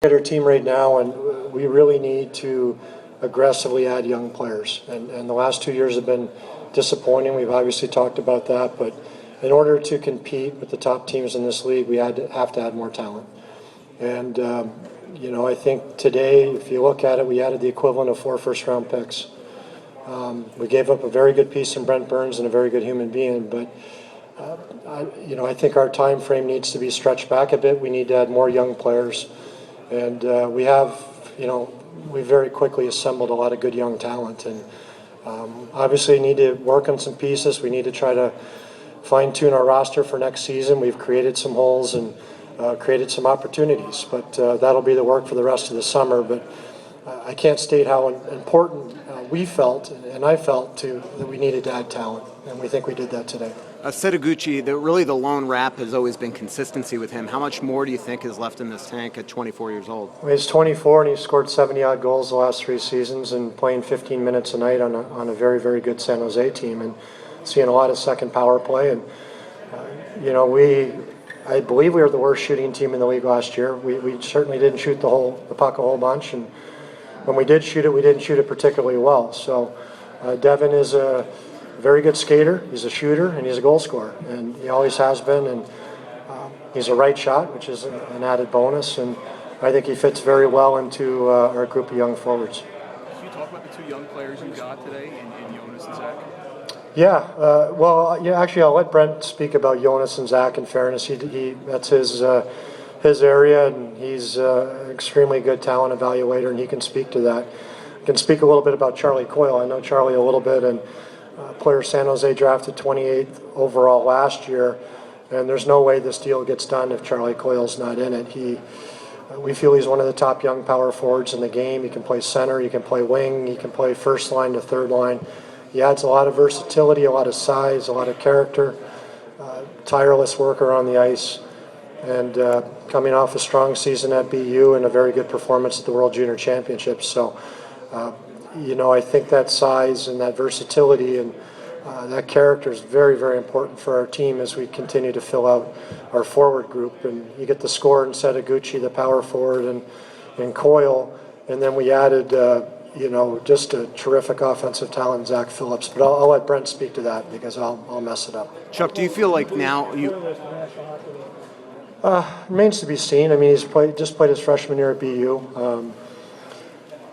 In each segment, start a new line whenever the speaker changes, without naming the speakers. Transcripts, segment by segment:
At our team right now, and we really need to aggressively add young players. And the last 2 years have been disappointing. We've obviously talked about that, but in order to compete with the top teams in this league, we have to add more talent. And I think today, if you look at it, we added the equivalent of 4 first-round picks. We gave up a very good piece in Brent Burns and a very good human being, but I think our time frame needs to be stretched back a bit. We need to add more young players. And we very quickly assembled a lot of good young talent. And obviously need to work on some pieces. We need to try to fine-tune our roster for next season. We've created some holes and created some opportunities. But that'll be the work for the rest of the summer. But I can't state how important we felt, and I felt, that we needed to add talent. And we think we did that today.
Setoguchi, the lone rap has always been consistency with him. How much more do you think is left in this tank at 24 years old?
Well, he's 24 and he's scored 70-odd goals the last 3 seasons and playing 15 minutes a night on a very, very good San Jose team and seeing a lot of second power play. And, I believe we were the worst shooting team in the league last year. We certainly didn't shoot the puck a whole bunch, and when we did shoot it, we didn't shoot it particularly well. So Devin is a very good skater, he's a shooter, and he's a goal scorer, and he always has been, and he's a right shot, which is an added bonus, and I think he fits very well into our group of young forwards.
Can you talk about the 2 young players you got today in Jonas and Zach?
Actually, I'll let Brent speak about Jonas and Zach in fairness. That's his area, and he's an extremely good talent evaluator, and he can speak to that. I can speak a little bit about Charlie Coyle. I know Charlie a little bit, and player San Jose drafted 28th overall last year, and there's no way this deal gets done if Charlie Coyle's not in it. We feel he's one of the top young power forwards in the game. He can play center, he can play wing, he can play first line to third line. He adds a lot of versatility, a lot of size, a lot of character, tireless worker on the ice, and coming off a strong season at BU and a very good performance at the World Junior Championships. So I think that size and that versatility and that character is very, very important for our team as we continue to fill out our forward group. And you get the scorer in Setoguchi, the power forward, and Coyle, and then we added, just a terrific offensive talent, Zach Phillips. But I'll let Brent speak to that because I'll mess it up.
Chuck, do you feel like now
remains to be seen. I mean, he's just played his freshman year at BU.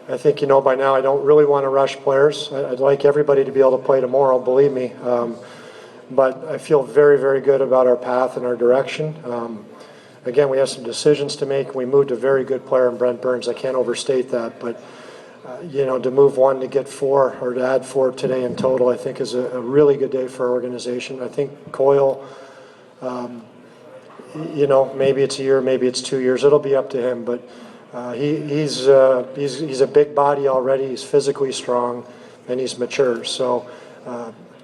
I think by now I don't really want to rush players. I'd like everybody to be able to play tomorrow, believe me. But I feel very, very good about our path and our direction. Again, we have some decisions to make. We moved a very good player in Brent Burns. I can't overstate that. But, to move 1 to get 4 or to add 4 today in total, I think is a really good day for our organization. I think Coyle, maybe it's a year, maybe it's 2 years. It'll be up to him. But he's a big body already. He's physically strong, and he's mature. So,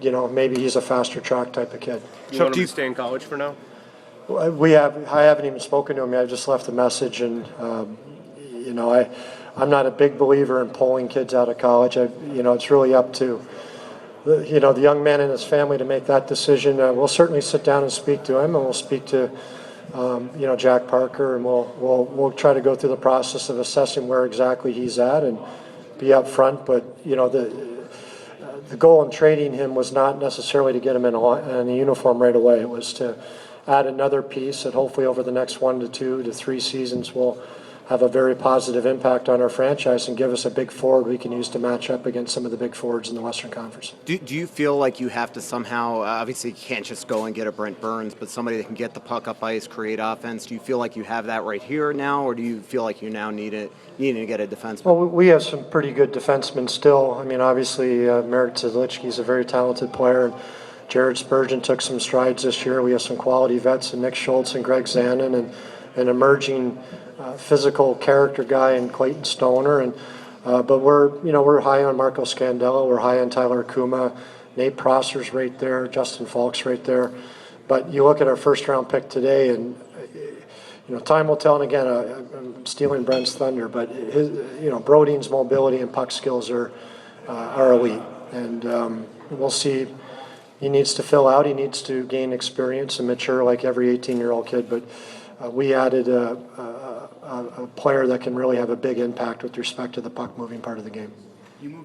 maybe he's a faster track type of kid.
You want him to stay in college for now?
I haven't even spoken to him yet. I just left a message, and I'm not a big believer in pulling kids out of college. It's really up to the young man and his family to make that decision. We'll certainly sit down and speak to him, and we'll speak to Jack Parker, and we'll try to go through the process of assessing where exactly he's at and be up front. But the goal in trading him was not necessarily to get him in a uniform right away. It was to add another piece that hopefully over the next 1 to 2 to 3 seasons will have a very positive impact on our franchise and give us a big forward we can use to match up against some of the big forwards in the Western Conference.
Do you feel like you have to somehow, obviously you can't just go and get a Brent Burns, but somebody that can get the puck up ice, create offense, do you feel like you have that right here now, or do you feel like you now needing to get a defenseman?
Well, we have some pretty good defensemen still. I mean, obviously, Merritt Zlichky is a very talented player, and Jared Spurgeon took some strides this year. We have some quality vets, and Nick Schultz and Greg Zanin, and an emerging physical character guy in Clayton Stoner, and but we're high on Marco Scandella, we're high on Tyler Kuma, Nate Prosser's right there, Justin Falk's right there. But you look at our first round pick today, and time will tell. And again, I'm stealing Brent's thunder, but his Brodeen's mobility and puck skills are elite, and we'll see. He needs to fill out. He needs to gain experience and mature like every 18-year-old kid. But we added a player that can really have a big impact with respect to the puck moving part of the game.
You moved